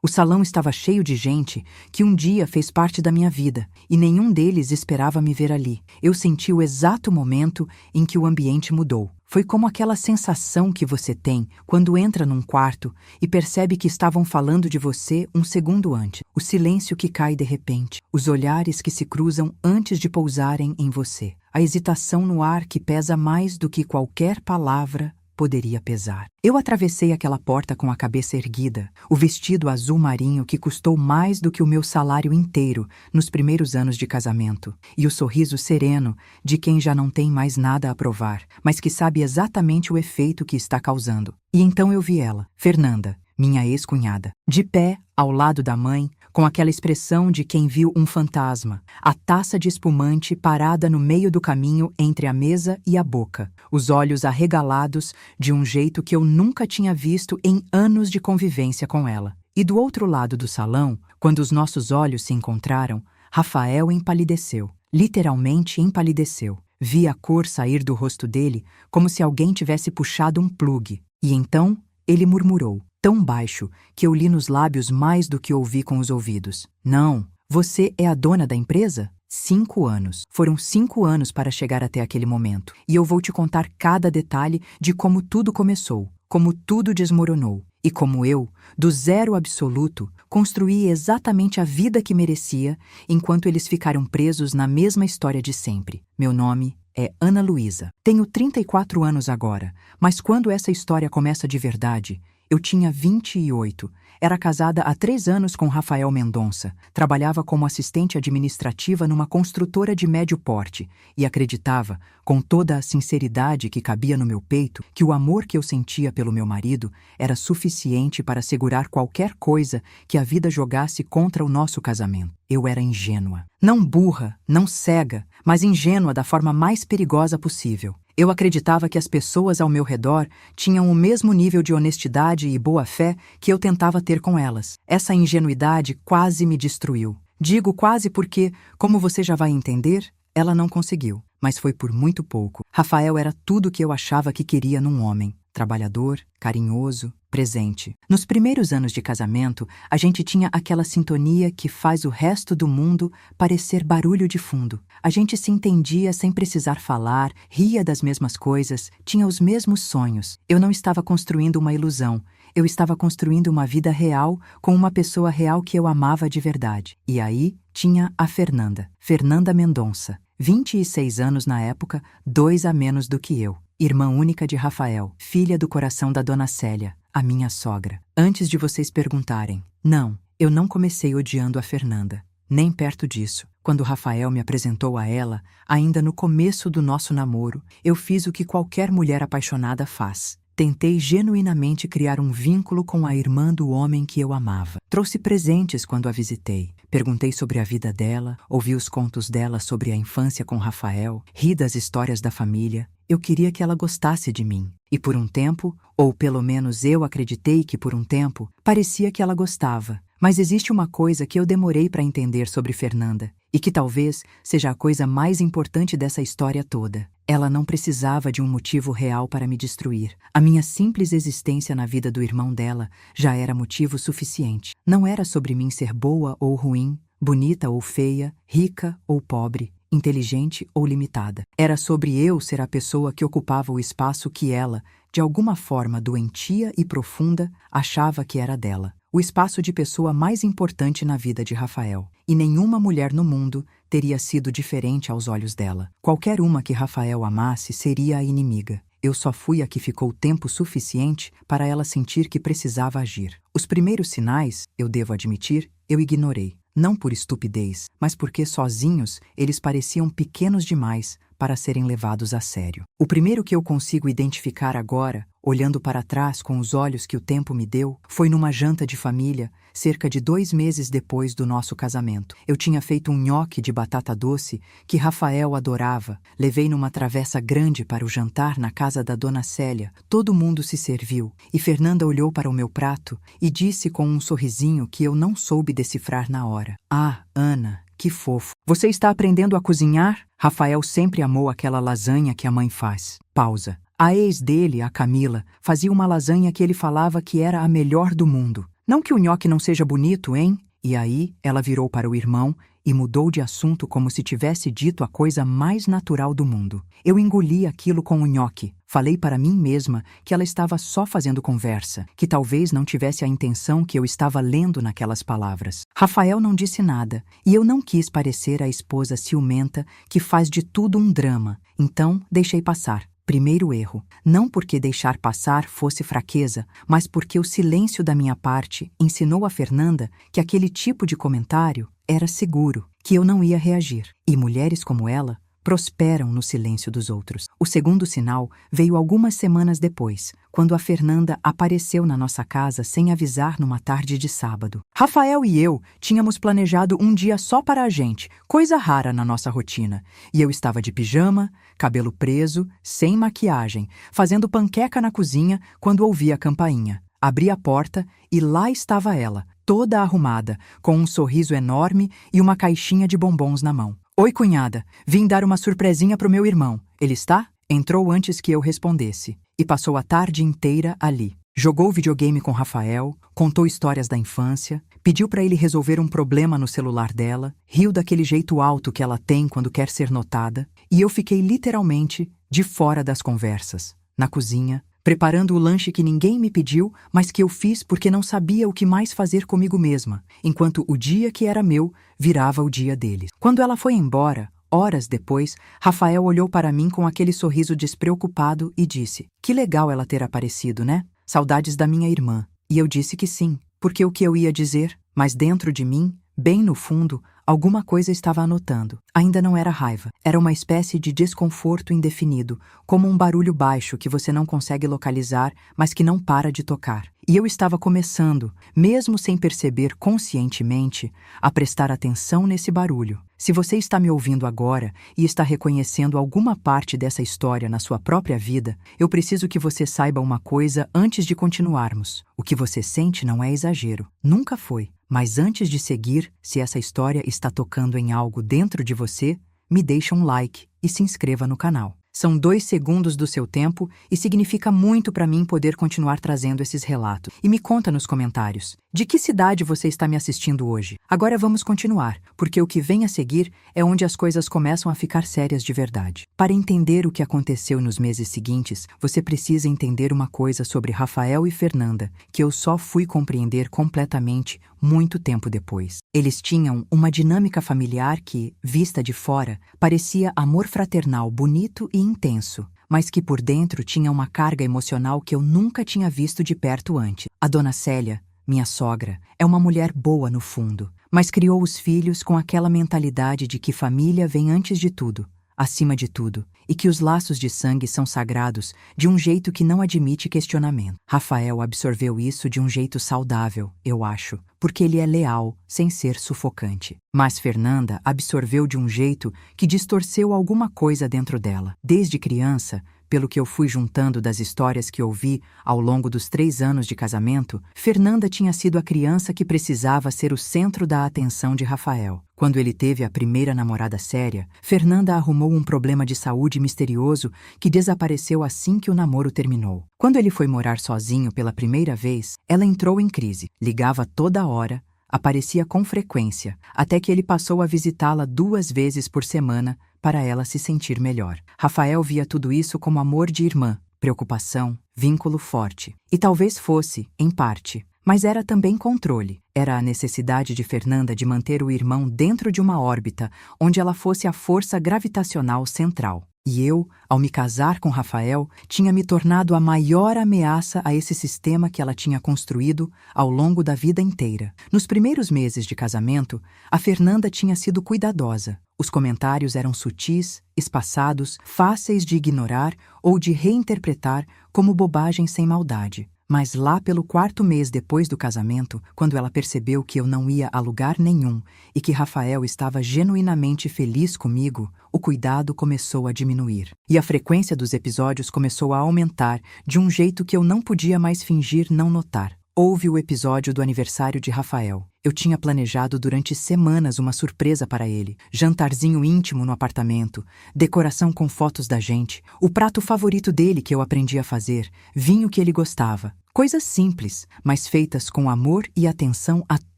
O salão estava cheio de gente que um dia fez parte da minha vida, e nenhum deles esperava me ver ali. Eu senti o exato momento em que o ambiente mudou. Foi como aquela sensação que você tem quando entra num quarto e percebe que estavam falando de você um segundo antes. O silêncio que cai de repente, os olhares que se cruzam antes de pousarem em você, a hesitação no ar que pesa mais do que qualquer palavra poderia pesar. Eu atravessei aquela porta com a cabeça erguida, o vestido azul marinho que custou mais do que o meu salário inteiro nos primeiros anos de casamento, e o sorriso sereno de quem já não tem mais nada a provar, mas que sabe exatamente o efeito que está causando. E então eu vi ela, Fernanda, minha ex-cunhada, de pé ao lado da mãe, com aquela expressão de quem viu um fantasma, a taça de espumante parada no meio do caminho entre a mesa e a boca, os olhos arregalados de um jeito que eu nunca tinha visto em anos de convivência com ela. E do outro lado do salão, quando os nossos olhos se encontraram, Rafael empalideceu, literalmente empalideceu. Vi a cor sair do rosto dele como se alguém tivesse puxado um plugue. E então ele murmurou, tão baixo que eu li nos lábios mais do que ouvi com os ouvidos. Não, você é a dona da empresa? 5 anos. Foram 5 anos para chegar até aquele momento. E eu vou te contar cada detalhe de como tudo começou, como tudo desmoronou. E como eu, do zero absoluto, construí exatamente a vida que merecia, enquanto eles ficaram presos na mesma história de sempre. Meu nome é Ana Luísa. Tenho 34 anos agora, mas quando essa história começa de verdade, eu tinha 28, era casada há 3 anos com Rafael Mendonça, trabalhava como assistente administrativa numa construtora de médio porte e acreditava, com toda a sinceridade que cabia no meu peito, que o amor que eu sentia pelo meu marido era suficiente para segurar qualquer coisa que a vida jogasse contra o nosso casamento. Eu era ingênua. Não burra, não cega, mas ingênua da forma mais perigosa possível. Eu acreditava que as pessoas ao meu redor tinham o mesmo nível de honestidade e boa-fé que eu tentava ter com elas. Essa ingenuidade quase me destruiu. Digo quase porque, como você já vai entender, ela não conseguiu. Mas foi por muito pouco. Rafael era tudo o que eu achava que queria num homem. Trabalhador, carinhoso, presente. Nos primeiros anos de casamento, a gente tinha aquela sintonia que faz o resto do mundo parecer barulho de fundo. A gente se entendia sem precisar falar, ria das mesmas coisas, tinha os mesmos sonhos. Eu não estava construindo uma ilusão. Eu estava construindo uma vida real com uma pessoa real que eu amava de verdade. E aí tinha a Fernanda. Fernanda Mendonça. 26 anos na época, 2 a menos do que eu. Irmã única de Rafael, filha do coração da Dona Célia, a minha sogra. Antes de vocês perguntarem, não, eu não comecei odiando a Fernanda. Nem perto disso. Quando Rafael me apresentou a ela, ainda no começo do nosso namoro, eu fiz o que qualquer mulher apaixonada faz. Tentei genuinamente criar um vínculo com a irmã do homem que eu amava. Trouxe presentes quando a visitei. Perguntei sobre a vida dela, ouvi os contos dela sobre a infância com Rafael, ri das histórias da família. Eu queria que ela gostasse de mim. E por um tempo, ou pelo menos eu acreditei que por um tempo, parecia que ela gostava. Mas existe uma coisa que eu demorei para entender sobre Fernanda, e que talvez seja a coisa mais importante dessa história toda. Ela não precisava de um motivo real para me destruir. A minha simples existência na vida do irmão dela já era motivo suficiente. Não era sobre mim ser boa ou ruim, bonita ou feia, rica ou pobre, inteligente ou limitada. Era sobre eu ser a pessoa que ocupava o espaço que ela, de alguma forma doentia e profunda, achava que era dela. O espaço de pessoa mais importante na vida de Rafael. E nenhuma mulher no mundo teria sido diferente aos olhos dela. Qualquer uma que Rafael amasse seria a inimiga. Eu só fui a que ficou tempo suficiente para ela sentir que precisava agir. Os primeiros sinais, eu devo admitir, eu ignorei. Não por estupidez, mas porque sozinhos eles pareciam pequenos demais para serem levados a sério. O primeiro que eu consigo identificar agora, olhando para trás com os olhos que o tempo me deu, foi numa janta de família, cerca de 2 meses depois do nosso casamento. Eu tinha feito um nhoque de batata doce que Rafael adorava. Levei numa travessa grande para o jantar na casa da Dona Célia. Todo mundo se serviu, e Fernanda olhou para o meu prato e disse com um sorrisinho que eu não soube decifrar na hora. Ah, Ana, que fofo. Você está aprendendo a cozinhar? Rafael sempre amou aquela lasanha que a mãe faz. Pausa. A ex dele, a Camila, fazia uma lasanha que ele falava que era a melhor do mundo. Não que o nhoque não seja bonito, hein? E aí ela virou para o irmão e mudou de assunto como se tivesse dito a coisa mais natural do mundo. Eu engoli aquilo com o nhoque. Falei para mim mesma que ela estava só fazendo conversa, que talvez não tivesse a intenção que eu estava lendo naquelas palavras. Rafael não disse nada, e eu não quis parecer a esposa ciumenta que faz de tudo um drama, então deixei passar. Primeiro erro, não porque deixar passar fosse fraqueza, mas porque o silêncio da minha parte ensinou a Fernanda que aquele tipo de comentário era seguro, que eu não ia reagir. E mulheres como ela prosperam no silêncio dos outros. O segundo sinal veio algumas semanas depois, quando a Fernanda apareceu na nossa casa sem avisar numa tarde de sábado. Rafael e eu tínhamos planejado um dia só para a gente, coisa rara na nossa rotina. E eu estava de pijama, cabelo preso, sem maquiagem, fazendo panqueca na cozinha quando ouvi a campainha. Abri a porta e lá estava ela, toda arrumada, com um sorriso enorme e uma caixinha de bombons na mão. Oi, cunhada. Vim dar uma surpresinha pro meu irmão. Ele está? Entrou antes que eu respondesse. E passou a tarde inteira ali. Jogou videogame com Rafael, contou histórias da infância, pediu para ele resolver um problema no celular dela, riu daquele jeito alto que ela tem quando quer ser notada, e eu fiquei literalmente de fora das conversas, na cozinha, preparando o lanche que ninguém me pediu, mas que eu fiz porque não sabia o que mais fazer comigo mesma, enquanto o dia que era meu virava o dia deles. Quando ela foi embora, horas depois, Rafael olhou para mim com aquele sorriso despreocupado e disse: "Que legal ela ter aparecido, né? Saudades da minha irmã." E eu disse que sim, porque o que eu ia dizer, mas dentro de mim, bem no fundo, alguma coisa estava anotando. Ainda não era raiva. Era uma espécie de desconforto indefinido, como um barulho baixo que você não consegue localizar, mas que não para de tocar. E eu estava começando, mesmo sem perceber conscientemente, a prestar atenção nesse barulho. Se você está me ouvindo agora e está reconhecendo alguma parte dessa história na sua própria vida, eu preciso que você saiba uma coisa antes de continuarmos. O que você sente não é exagero. Nunca foi. Mas antes de seguir, se essa história está tocando em algo dentro de você, me deixa um like e se inscreva no canal. São 2 segundos do seu tempo e significa muito para mim poder continuar trazendo esses relatos. E me conta nos comentários, de que cidade você está me assistindo hoje? Agora vamos continuar, porque o que vem a seguir é onde as coisas começam a ficar sérias de verdade. Para entender o que aconteceu nos meses seguintes, você precisa entender uma coisa sobre Rafael e Fernanda, que eu só fui compreender completamente muito tempo depois. Eles tinham uma dinâmica familiar que, vista de fora, parecia amor fraternal bonito e intenso, mas que por dentro tinha uma carga emocional que eu nunca tinha visto de perto antes. A dona Célia, minha sogra, é uma mulher boa no fundo, mas criou os filhos com aquela mentalidade de que família vem antes de tudo, acima de tudo, e que os laços de sangue são sagrados de um jeito que não admite questionamento. Rafael absorveu isso de um jeito saudável, eu acho, porque ele é leal, sem ser sufocante. Mas Fernanda absorveu de um jeito que distorceu alguma coisa dentro dela. Desde criança, pelo que eu fui juntando das histórias que ouvi ao longo dos 3 anos de casamento, Fernanda tinha sido a criança que precisava ser o centro da atenção de Rafael. Quando ele teve a primeira namorada séria, Fernanda arrumou um problema de saúde misterioso que desapareceu assim que o namoro terminou. Quando ele foi morar sozinho pela primeira vez, ela entrou em crise. Ligava toda hora, aparecia com frequência, até que ele passou a visitá-la 2 vezes por semana para ela se sentir melhor. Rafael via tudo isso como amor de irmã, preocupação, vínculo forte. E talvez fosse, em parte, mas era também controle. Era a necessidade de Fernanda de manter o irmão dentro de uma órbita onde ela fosse a força gravitacional central. E eu, ao me casar com Rafael, tinha me tornado a maior ameaça a esse sistema que ela tinha construído ao longo da vida inteira. Nos primeiros meses de casamento, a Fernanda tinha sido cuidadosa. Os comentários eram sutis, espaçados, fáceis de ignorar ou de reinterpretar como bobagem sem maldade. Mas lá pelo 4º mês depois do casamento, quando ela percebeu que eu não ia a lugar nenhum e que Rafael estava genuinamente feliz comigo, o cuidado começou a diminuir. E a frequência dos episódios começou a aumentar de um jeito que eu não podia mais fingir não notar. Houve o episódio do aniversário de Rafael. Eu tinha planejado durante semanas uma surpresa para ele. Jantarzinho íntimo no apartamento, decoração com fotos da gente, o prato favorito dele que eu aprendi a fazer, vinho que ele gostava, Coisas simples, mas feitas com amor e atenção a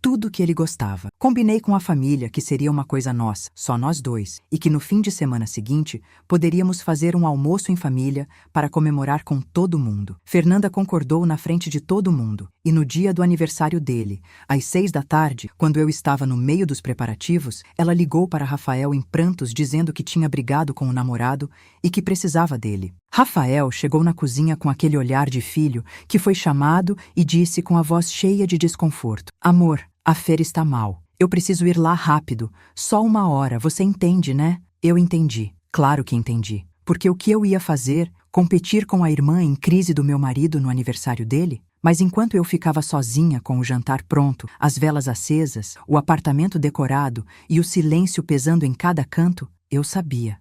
tudo que ele gostava. Combinei com a família que seria uma coisa nossa, só nós dois, e que no fim de semana seguinte poderíamos fazer um almoço em família para comemorar com todo mundo. Fernanda concordou na frente de todo mundo, e no dia do aniversário dele, às 6 da tarde, quando eu estava no meio dos preparativos, ela ligou para Rafael em prantos dizendo que tinha brigado com o namorado e que precisava dele. Rafael chegou na cozinha com aquele olhar de filho que foi chamado e disse com a voz cheia de desconforto: Amor, a Fer está mal. Eu preciso ir lá rápido. Só 1 hora, você entende, né? Eu entendi. Claro que entendi. Porque o que eu ia fazer? Competir com a irmã em crise do meu marido no aniversário dele? Mas enquanto eu ficava sozinha com o jantar pronto, as velas acesas, o apartamento decorado e o silêncio pesando em cada canto, eu sabia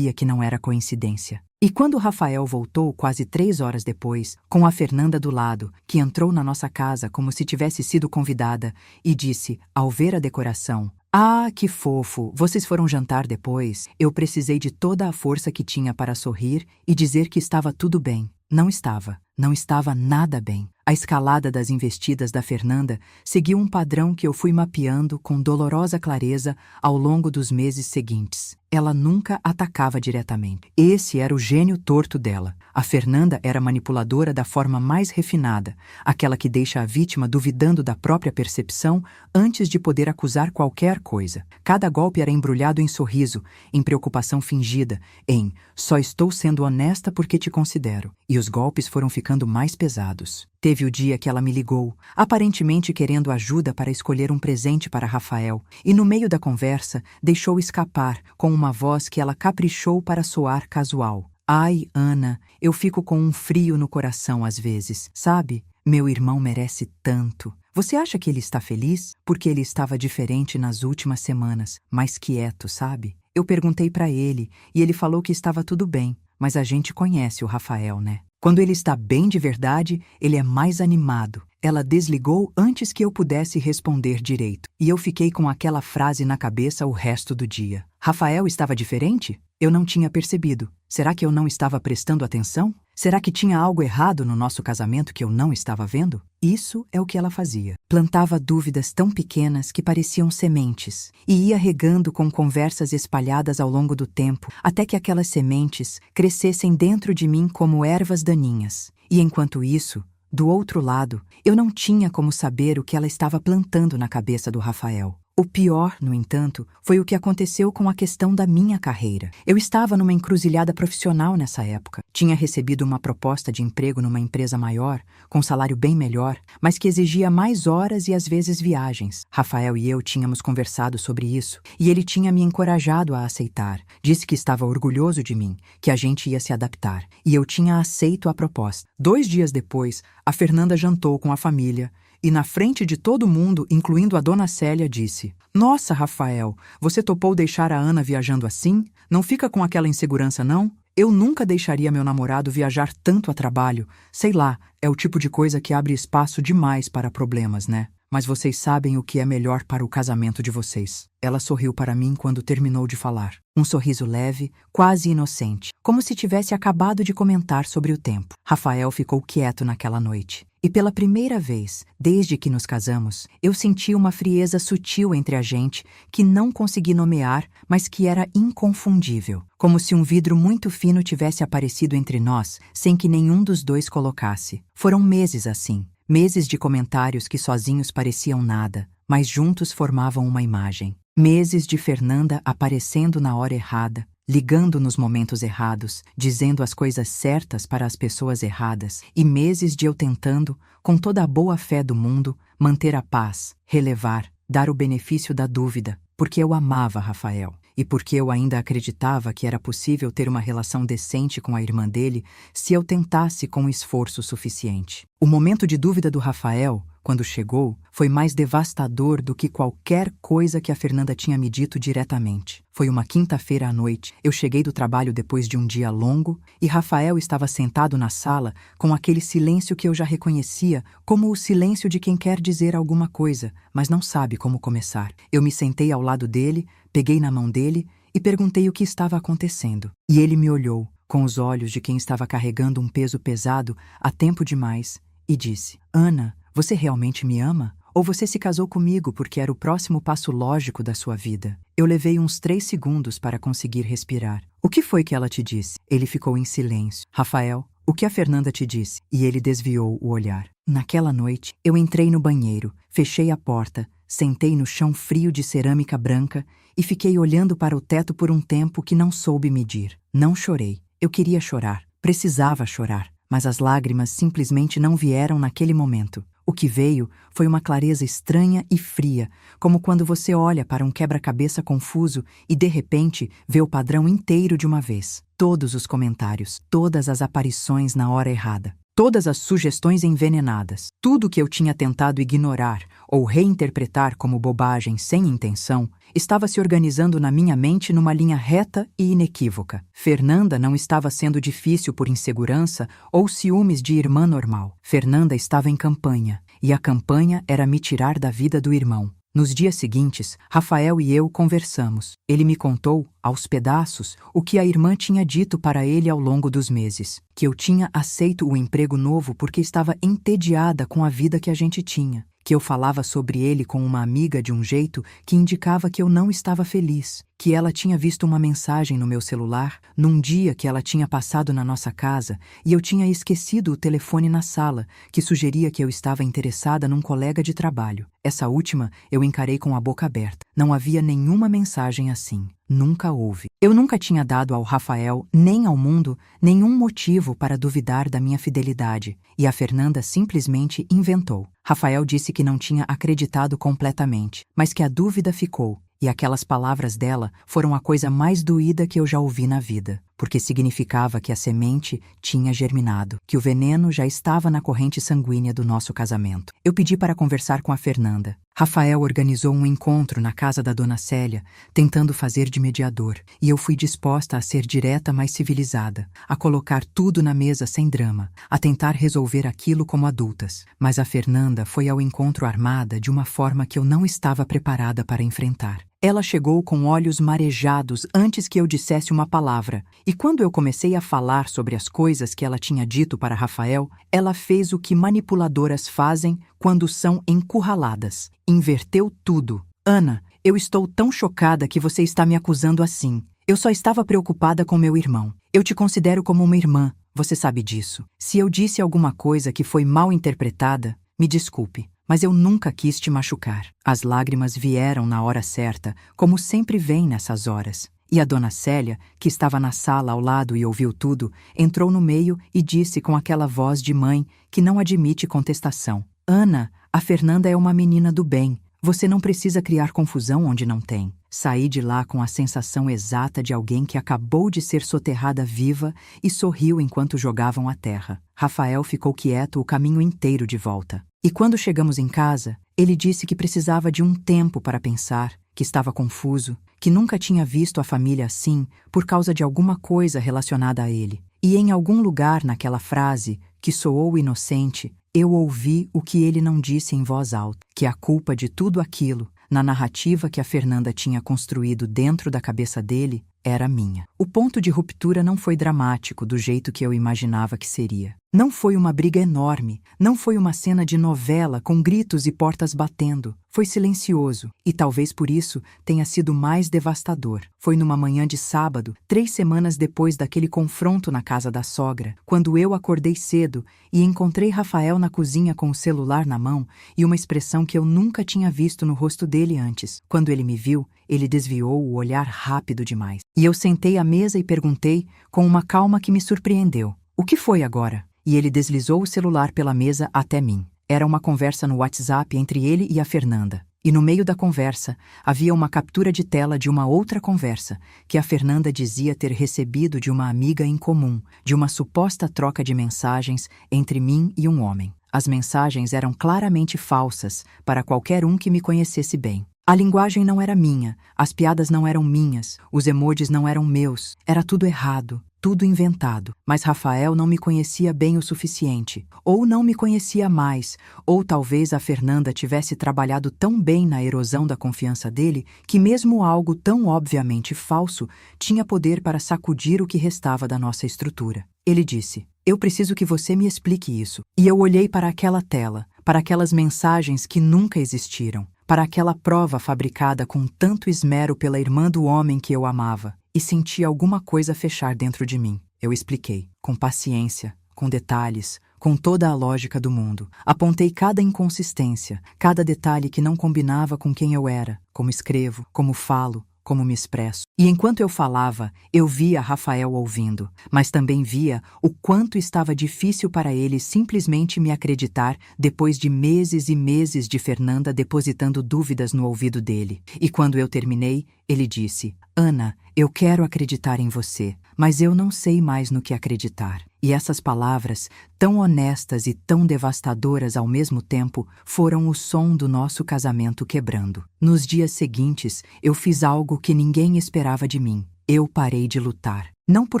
que não era coincidência. E quando Rafael voltou quase 3 horas depois, com a Fernanda do lado, que entrou na nossa casa como se tivesse sido convidada, e disse, ao ver a decoração, Ah, que fofo, vocês foram jantar depois? Eu precisei de toda a força que tinha para sorrir e dizer que estava tudo bem. Não estava nada bem. A escalada das investidas da Fernanda seguiu um padrão que eu fui mapeando com dolorosa clareza ao longo dos meses seguintes. Ela nunca atacava diretamente. Esse era o gênio torto dela. A Fernanda era manipuladora da forma mais refinada, aquela que deixa a vítima duvidando da própria percepção antes de poder acusar qualquer coisa. Cada golpe era embrulhado em sorriso, em preocupação fingida, em só estou sendo honesta porque te considero. E os golpes foram ficando mais pesados. Teve o dia que ela me ligou, aparentemente querendo ajuda para escolher um presente para Rafael, e no meio da conversa deixou escapar, com uma voz que ela caprichou para soar casual. Ai, Ana, eu fico com um frio no coração às vezes, sabe? Meu irmão merece tanto. Você acha que ele está feliz? Porque ele estava diferente nas últimas semanas, mais quieto, sabe? Eu perguntei para ele, e ele falou que estava tudo bem, mas a gente conhece o Rafael, né? Quando ele está bem de verdade, ele é mais animado. Ela desligou antes que eu pudesse responder direito, e eu fiquei com aquela frase na cabeça o resto do dia. Rafael estava diferente? Eu não tinha percebido. Será que eu não estava prestando atenção? Será que tinha algo errado no nosso casamento que eu não estava vendo? Isso é o que ela fazia. Plantava dúvidas tão pequenas que pareciam sementes, e ia regando com conversas espalhadas ao longo do tempo, até que aquelas sementes crescessem dentro de mim como ervas daninhas. E enquanto isso, do outro lado, eu não tinha como saber o que ela estava plantando na cabeça do Rafael. O pior, no entanto, foi o que aconteceu com a questão da minha carreira. Eu estava numa encruzilhada profissional nessa época. Tinha recebido uma proposta de emprego numa empresa maior, com salário bem melhor, mas que exigia mais horas e às vezes viagens. Rafael e eu tínhamos conversado sobre isso, e ele tinha me encorajado a aceitar. Disse que estava orgulhoso de mim, que a gente ia se adaptar, e eu tinha aceito a proposta. 2 dias depois, a Fernanda jantou com a família, e na frente de todo mundo, incluindo a dona Célia, disse: Nossa, Rafael, você topou deixar a Ana viajando assim? Não fica com aquela insegurança, não? Eu nunca deixaria meu namorado viajar tanto a trabalho. Sei lá, é o tipo de coisa que abre espaço demais para problemas, né? Mas vocês sabem o que é melhor para o casamento de vocês. Ela sorriu para mim quando terminou de falar. Um sorriso leve, quase inocente, como se tivesse acabado de comentar sobre o tempo. Rafael ficou quieto naquela noite. E pela primeira vez, desde que nos casamos, eu senti uma frieza sutil entre a gente que não consegui nomear, mas que era inconfundível. Como se um vidro muito fino tivesse aparecido entre nós, sem que nenhum dos dois colocasse. Foram meses assim. Meses de comentários que sozinhos pareciam nada, mas juntos formavam uma imagem. Meses de Fernanda aparecendo na hora errada, ligando nos momentos errados, dizendo as coisas certas para as pessoas erradas, e meses de eu tentando, com toda a boa fé do mundo, manter a paz, relevar, dar o benefício da dúvida, porque eu amava Rafael. E porque eu ainda acreditava que era possível ter uma relação decente com a irmã dele se eu tentasse com esforço suficiente. O momento de dúvida do Rafael, quando chegou, foi mais devastador do que qualquer coisa que a Fernanda tinha me dito diretamente. Foi uma quinta-feira à noite. Eu cheguei do trabalho depois de um dia longo e Rafael estava sentado na sala com aquele silêncio que eu já reconhecia como o silêncio de quem quer dizer alguma coisa, mas não sabe como começar. Eu me sentei ao lado dele, peguei na mão dele e perguntei o que estava acontecendo. E ele me olhou, com os olhos de quem estava carregando um peso pesado há tempo demais, e disse: Ana, você realmente me ama? Ou você se casou comigo porque era o próximo passo lógico da sua vida? Eu levei uns 3 segundos para conseguir respirar. O que foi que ela te disse? Ele ficou em silêncio. Rafael, o que a Fernanda te disse? E ele desviou o olhar. Naquela noite, eu entrei no banheiro, fechei a porta, sentei no chão frio de cerâmica branca e fiquei olhando para o teto por um tempo que não soube medir. Não chorei. Eu queria chorar. Precisava chorar. Mas as lágrimas simplesmente não vieram naquele momento. O que veio foi uma clareza estranha e fria, como quando você olha para um quebra-cabeça confuso e, de repente, vê o padrão inteiro de uma vez. Todos os comentários, todas as aparições na hora errada. Todas as sugestões envenenadas, tudo que eu tinha tentado ignorar ou reinterpretar como bobagem sem intenção, estava se organizando na minha mente numa linha reta e inequívoca. Fernanda não estava sendo difícil por insegurança ou ciúmes de irmã normal. Fernanda estava em campanha, e a campanha era me tirar da vida do irmão. Nos dias seguintes, Rafael e eu conversamos. Ele me contou, aos pedaços, o que a irmã tinha dito para ele ao longo dos meses. Que eu tinha aceito o emprego novo porque estava entediada com a vida que a gente tinha. Que eu falava sobre ele com uma amiga de um jeito que indicava que eu não estava feliz. Que ela tinha visto uma mensagem no meu celular num dia que ela tinha passado na nossa casa e eu tinha esquecido o telefone na sala, que sugeria que eu estava interessada num colega de trabalho. Essa última eu encarei com a boca aberta. Não havia nenhuma mensagem assim. Nunca houve. Eu nunca tinha dado ao Rafael, nem ao mundo, nenhum motivo para duvidar da minha fidelidade, e a Fernanda simplesmente inventou. Rafael disse que não tinha acreditado completamente, mas que a dúvida ficou, e aquelas palavras dela foram a coisa mais doída que eu já ouvi na vida, porque significava que a semente tinha germinado, que o veneno já estava na corrente sanguínea do nosso casamento. Eu pedi para conversar com a Fernanda. Rafael organizou um encontro na casa da dona Célia, tentando fazer de mediador, e eu fui disposta a ser direta, mas civilizada, a colocar tudo na mesa sem drama, a tentar resolver aquilo como adultas. Mas a Fernanda foi ao encontro armada de uma forma que eu não estava preparada para enfrentar. Ela chegou com olhos marejados antes que eu dissesse uma palavra, e quando eu comecei a falar sobre as coisas que ela tinha dito para Rafael, ela fez o que manipuladoras fazem quando são encurraladas. Inverteu tudo. Ana, eu estou tão chocada que você está me acusando assim. Eu só estava preocupada com meu irmão. Eu te considero como uma irmã, você sabe disso. Se eu disse alguma coisa que foi mal interpretada, me desculpe. Mas eu nunca quis te machucar. As lágrimas vieram na hora certa, como sempre vêm nessas horas. E a dona Célia, que estava na sala ao lado e ouviu tudo, entrou no meio e disse com aquela voz de mãe que não admite contestação: Ana, a Fernanda é uma menina do bem. Você não precisa criar confusão onde não tem. Saí de lá com a sensação exata de alguém que acabou de ser soterrada viva e sorriu enquanto jogavam a terra. Rafael ficou quieto o caminho inteiro de volta. E quando chegamos em casa, ele disse que precisava de um tempo para pensar, que estava confuso, que nunca tinha visto a família assim por causa de alguma coisa relacionada a ele. E em algum lugar naquela frase, que soou inocente, eu ouvi o que ele não disse em voz alta, que a culpa de tudo aquilo, na narrativa que a Fernanda tinha construído dentro da cabeça dele, era minha. O ponto de ruptura não foi dramático do jeito que eu imaginava que seria. Não foi uma briga enorme, não foi uma cena de novela com gritos e portas batendo. Foi silencioso, e talvez por isso tenha sido mais devastador. Foi numa manhã de sábado, 3 semanas depois daquele confronto na casa da sogra, quando eu acordei cedo e encontrei Rafael na cozinha com o celular na mão e uma expressão que eu nunca tinha visto no rosto dele antes. Quando ele me viu, ele desviou o olhar rápido demais. E eu sentei à mesa e perguntei, com uma calma que me surpreendeu: "O que foi agora?" E ele deslizou o celular pela mesa até mim. Era uma conversa no WhatsApp entre ele e a Fernanda. E no meio da conversa, havia uma captura de tela de uma outra conversa, que a Fernanda dizia ter recebido de uma amiga em comum, de uma suposta troca de mensagens entre mim e um homem. As mensagens eram claramente falsas para qualquer um que me conhecesse bem. A linguagem não era minha, as piadas não eram minhas, os emojis não eram meus, era tudo errado. Tudo inventado, mas Rafael não me conhecia bem o suficiente, ou não me conhecia mais, ou talvez a Fernanda tivesse trabalhado tão bem na erosão da confiança dele que mesmo algo tão obviamente falso tinha poder para sacudir o que restava da nossa estrutura. Ele disse: Eu preciso que você me explique isso. E eu olhei para aquela tela, para aquelas mensagens que nunca existiram, para aquela prova fabricada com tanto esmero pela irmã do homem que eu amava, e senti alguma coisa fechar dentro de mim. Eu expliquei, com paciência, com detalhes, com toda a lógica do mundo. Apontei cada inconsistência, cada detalhe que não combinava com quem eu era, como escrevo, como falo, como me expresso. E enquanto eu falava, eu via Rafael ouvindo, mas também via o quanto estava difícil para ele simplesmente me acreditar depois de meses e meses de Fernanda depositando dúvidas no ouvido dele. E quando eu terminei, ele disse: Ana, eu quero acreditar em você, mas eu não sei mais no que acreditar. E essas palavras, tão honestas e tão devastadoras ao mesmo tempo, foram o som do nosso casamento quebrando. Nos dias seguintes, eu fiz algo que ninguém esperava de mim. Eu parei de lutar. Não por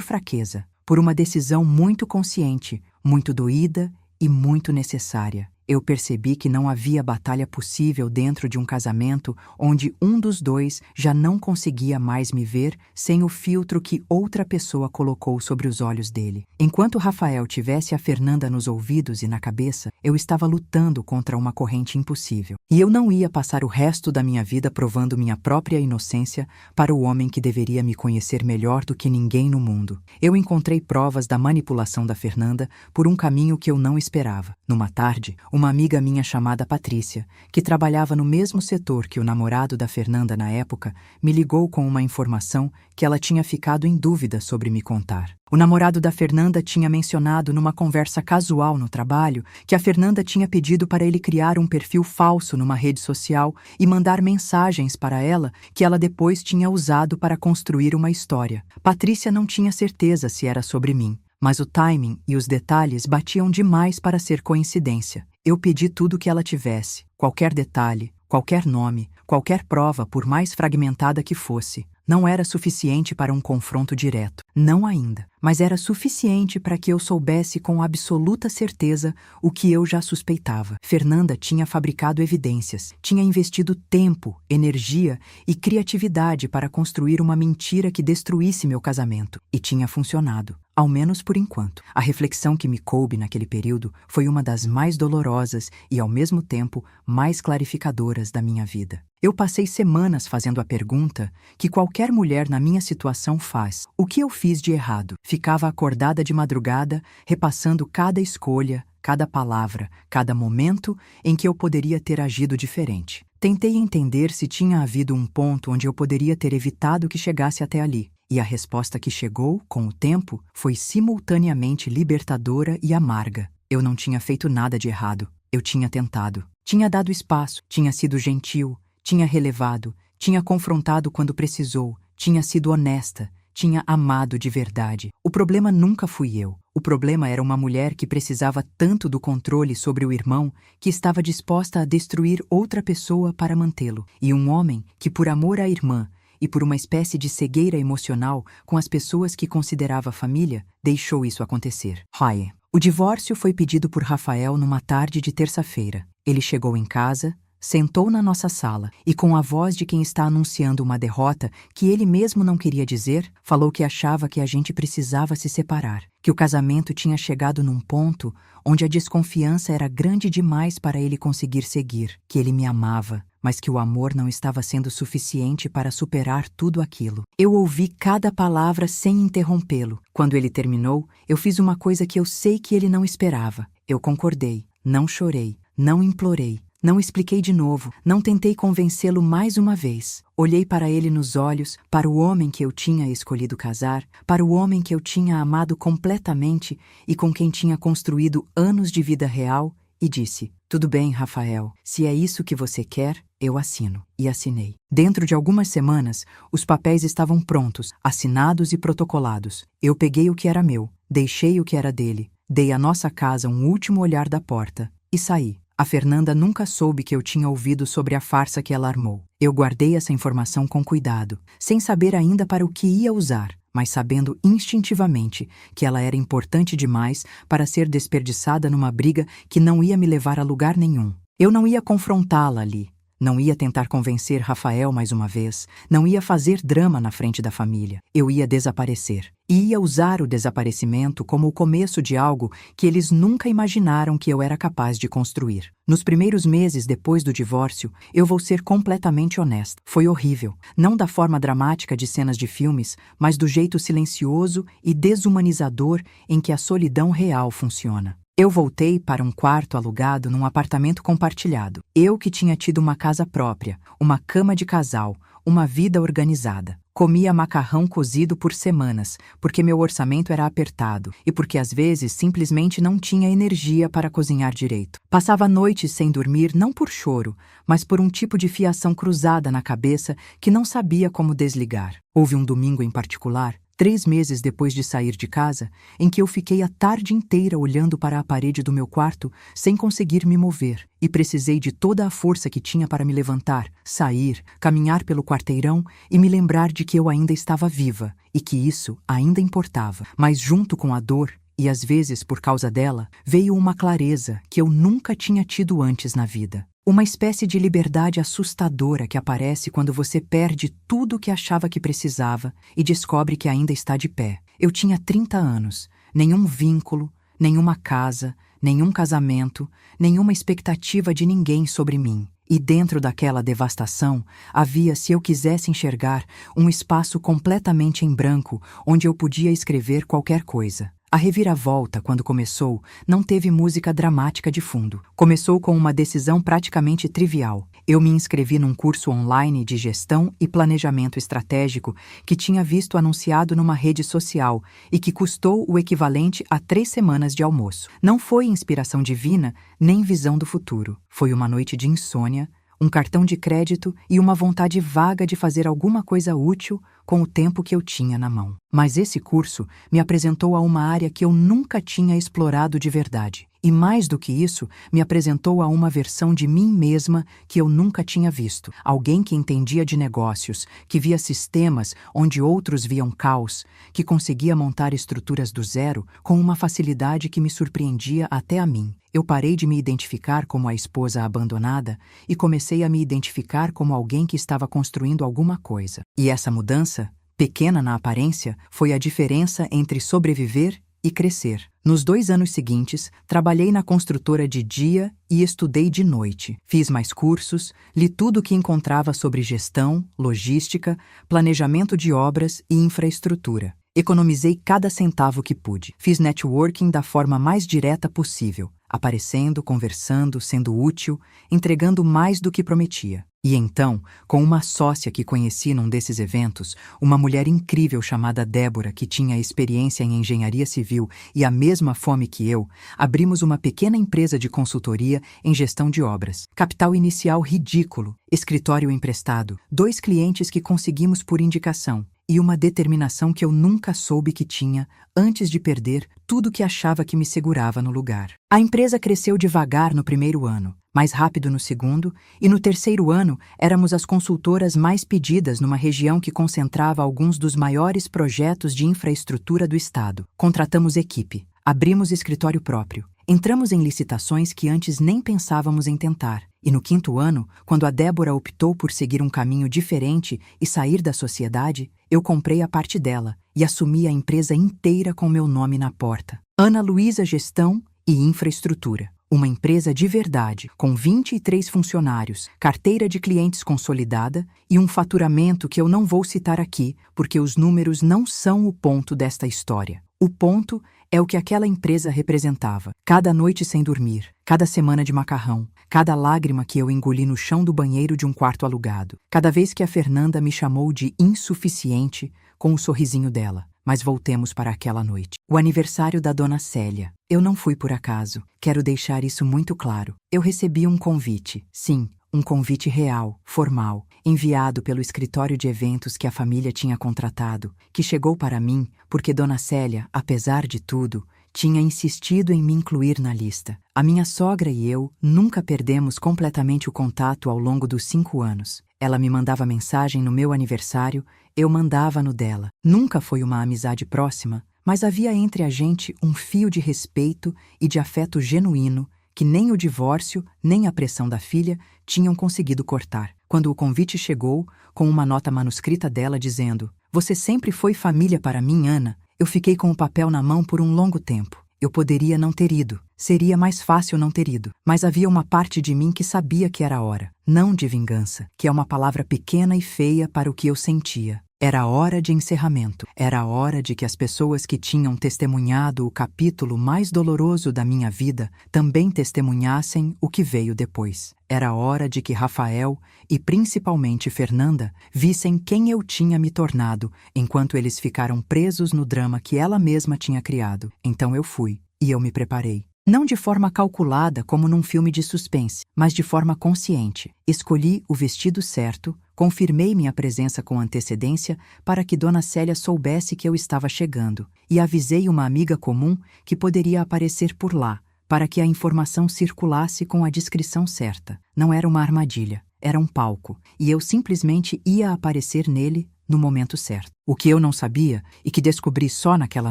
fraqueza, por uma decisão muito consciente, muito doída e muito necessária. Eu percebi que não havia batalha possível dentro de um casamento onde um dos dois já não conseguia mais me ver sem o filtro que outra pessoa colocou sobre os olhos dele. Enquanto Rafael tivesse a Fernanda nos ouvidos e na cabeça, eu estava lutando contra uma corrente impossível. E eu não ia passar o resto da minha vida provando minha própria inocência para o homem que deveria me conhecer melhor do que ninguém no mundo. Eu encontrei provas da manipulação da Fernanda por um caminho que eu não esperava. Numa tarde, uma amiga minha chamada Patrícia, que trabalhava no mesmo setor que o namorado da Fernanda na época, me ligou com uma informação que ela tinha ficado em dúvida sobre me contar. O namorado da Fernanda tinha mencionado numa conversa casual no trabalho que a Fernanda tinha pedido para ele criar um perfil falso numa rede social e mandar mensagens para ela que ela depois tinha usado para construir uma história. Patrícia não tinha certeza se era sobre mim, mas o timing e os detalhes batiam demais para ser coincidência. Eu pedi tudo que ela tivesse, qualquer detalhe, qualquer nome, qualquer prova, por mais fragmentada que fosse. Não era suficiente para um confronto direto, não ainda, mas era suficiente para que eu soubesse com absoluta certeza o que eu já suspeitava. Fernanda tinha fabricado evidências, tinha investido tempo, energia e criatividade para construir uma mentira que destruísse meu casamento, e tinha funcionado. Ao menos por enquanto. A reflexão que me coube naquele período foi uma das mais dolorosas e, ao mesmo tempo, mais clarificadoras da minha vida. Eu passei semanas fazendo a pergunta que qualquer mulher na minha situação faz: o que eu fiz de errado? Ficava acordada de madrugada, repassando cada escolha, cada palavra, cada momento em que eu poderia ter agido diferente. Tentei entender se tinha havido um ponto onde eu poderia ter evitado que chegasse até ali. E a resposta que chegou, com o tempo, foi simultaneamente libertadora e amarga. Eu não tinha feito nada de errado. Eu tinha tentado. Tinha dado espaço, tinha sido gentil, tinha relevado, tinha confrontado quando precisou, tinha sido honesta, tinha amado de verdade. O problema nunca fui eu. O problema era uma mulher que precisava tanto do controle sobre o irmão que estava disposta a destruir outra pessoa para mantê-lo. E um homem que, por amor à irmã, e por uma espécie de cegueira emocional com as pessoas que considerava família, deixou isso acontecer. Ryan. O divórcio foi pedido por Rafael numa tarde de terça-feira. Ele chegou em casa, sentou na nossa sala e, com a voz de quem está anunciando uma derrota que ele mesmo não queria dizer, falou que achava que a gente precisava se separar, que o casamento tinha chegado num ponto onde a desconfiança era grande demais para ele conseguir seguir, que ele me amava, mas que o amor não estava sendo suficiente para superar tudo aquilo. Eu ouvi cada palavra sem interrompê-lo. Quando ele terminou, eu fiz uma coisa que eu sei que ele não esperava. Eu concordei, não chorei, não implorei, não expliquei de novo, não tentei convencê-lo mais uma vez. Olhei para ele nos olhos, para o homem que eu tinha escolhido casar, para o homem que eu tinha amado completamente e com quem tinha construído anos de vida real, e disse: tudo bem, Rafael, se é isso que você quer, eu assino. E assinei. Dentro de algumas semanas, os papéis estavam prontos, assinados e protocolados. Eu peguei o que era meu, deixei o que era dele, dei à nossa casa um último olhar da porta e saí. A Fernanda nunca soube que eu tinha ouvido sobre a farsa que ela armou. Eu guardei essa informação com cuidado, sem saber ainda para o que ia usar, mas sabendo instintivamente que ela era importante demais para ser desperdiçada numa briga que não ia me levar a lugar nenhum. Eu não ia confrontá-la ali, Não ia tentar convencer Rafael mais uma vez, não ia fazer drama na frente da família. Eu ia desaparecer. E ia usar o desaparecimento como o começo de algo que eles nunca imaginaram que eu era capaz de construir. Nos primeiros meses depois do divórcio, eu vou ser completamente honesta. Foi horrível. Não da forma dramática de cenas de filmes, mas do jeito silencioso e desumanizador em que a solidão real funciona. Eu voltei para um quarto alugado num apartamento compartilhado. Eu que tinha tido uma casa própria, uma cama de casal, uma vida organizada. Comia macarrão cozido por semanas, porque meu orçamento era apertado e porque às vezes simplesmente não tinha energia para cozinhar direito. Passava noites sem dormir não por choro, mas por um tipo de fiação cruzada na cabeça que não sabia como desligar. Houve um domingo em particular, 3 meses depois de sair de casa, em que eu fiquei a tarde inteira olhando para a parede do meu quarto sem conseguir me mover e precisei de toda a força que tinha para me levantar, sair, caminhar pelo quarteirão e me lembrar de que eu ainda estava viva e que isso ainda importava. Mas junto com a dor, e às vezes por causa dela, veio uma clareza que eu nunca tinha tido antes na vida. Uma espécie de liberdade assustadora que aparece quando você perde tudo o que achava que precisava e descobre que ainda está de pé. Eu tinha 30 anos, nenhum vínculo, nenhuma casa, nenhum casamento, nenhuma expectativa de ninguém sobre mim. E dentro daquela devastação, havia, se eu quisesse enxergar, um espaço completamente em branco onde eu podia escrever qualquer coisa. A reviravolta, quando começou, não teve música dramática de fundo. Começou com uma decisão praticamente trivial. Eu me inscrevi num curso online de gestão e planejamento estratégico que tinha visto anunciado numa rede social e que custou o equivalente a 3 semanas de almoço. Não foi inspiração divina, nem visão do futuro. Foi uma noite de insônia, um cartão de crédito e uma vontade vaga de fazer alguma coisa útil com o tempo que eu tinha na mão. Mas esse curso me apresentou a uma área que eu nunca tinha explorado de verdade. E mais do que isso, me apresentou a uma versão de mim mesma que eu nunca tinha visto. Alguém que entendia de negócios, que via sistemas onde outros viam caos, que conseguia montar estruturas do zero com uma facilidade que me surpreendia até a mim. Eu parei de me identificar como a esposa abandonada e comecei a me identificar como alguém que estava construindo alguma coisa. E essa mudança, pequena na aparência, foi a diferença entre sobreviver e crescer. Nos 2 anos seguintes, trabalhei na construtora de dia e estudei de noite. Fiz mais cursos, li tudo o que encontrava sobre gestão, logística, planejamento de obras e infraestrutura. Economizei cada centavo que pude. Fiz networking da forma mais direta possível, aparecendo, conversando, sendo útil, entregando mais do que prometia. E então, com uma sócia que conheci num desses eventos, uma mulher incrível chamada Débora, que tinha experiência em engenharia civil e a mesma fome que eu, abrimos uma pequena empresa de consultoria em gestão de obras. Capital inicial ridículo, escritório emprestado, 2 clientes que conseguimos por indicação e uma determinação que eu nunca soube que tinha antes de perder tudo que achava que me segurava no lugar. A empresa cresceu devagar no primeiro ano, mais rápido no segundo, e no terceiro ano éramos as consultoras mais pedidas numa região que concentrava alguns dos maiores projetos de infraestrutura do estado. Contratamos equipe, abrimos escritório próprio, entramos em licitações que antes nem pensávamos em tentar. E no 5º ano, quando a Débora optou por seguir um caminho diferente e sair da sociedade, eu comprei a parte dela e assumi a empresa inteira com meu nome na porta. Ana Luísa Gestão e Infraestrutura. Uma empresa de verdade, com 23 funcionários, carteira de clientes consolidada e um faturamento que eu não vou citar aqui, porque os números não são o ponto desta história. O ponto é o que aquela empresa representava. Cada noite sem dormir, cada semana de macarrão, cada lágrima que eu engoli no chão do banheiro de um quarto alugado, cada vez que a Fernanda me chamou de insuficiente com o sorrisinho dela. Mas voltemos para aquela noite. O aniversário da Dona Célia. Eu não fui por acaso. Quero deixar isso muito claro. Eu recebi um convite. Sim, um convite real, formal, enviado pelo escritório de eventos que a família tinha contratado, que chegou para mim porque Dona Célia, apesar de tudo, tinha insistido em me incluir na lista. A minha sogra e eu nunca perdemos completamente o contato ao longo dos 5 anos. Ela me mandava mensagem no meu aniversário, eu mandava no dela. Nunca foi uma amizade próxima, mas havia entre a gente um fio de respeito e de afeto genuíno que nem o divórcio, nem a pressão da filha tinham conseguido cortar. Quando o convite chegou, com uma nota manuscrita dela dizendo: "Você sempre foi família para mim, Ana", eu fiquei com o papel na mão por um longo tempo. Eu poderia não ter ido. Seria mais fácil não ter ido. Mas havia uma parte de mim que sabia que era hora. Não de vingança, que é uma palavra pequena e feia para o que eu sentia. Era hora de encerramento. Era hora de que as pessoas que tinham testemunhado o capítulo mais doloroso da minha vida também testemunhassem o que veio depois. Era hora de que Rafael e principalmente Fernanda vissem quem eu tinha me tornado enquanto eles ficaram presos no drama que ela mesma tinha criado. Então eu fui e eu me preparei. Não de forma calculada como num filme de suspense, mas de forma consciente. Escolhi o vestido certo, confirmei minha presença com antecedência para que Dona Célia soubesse que eu estava chegando e avisei uma amiga comum que poderia aparecer por lá, para que a informação circulasse com a descrição certa. Não era uma armadilha, era um palco, e eu simplesmente ia aparecer nele no momento certo. O que eu não sabia, e que descobri só naquela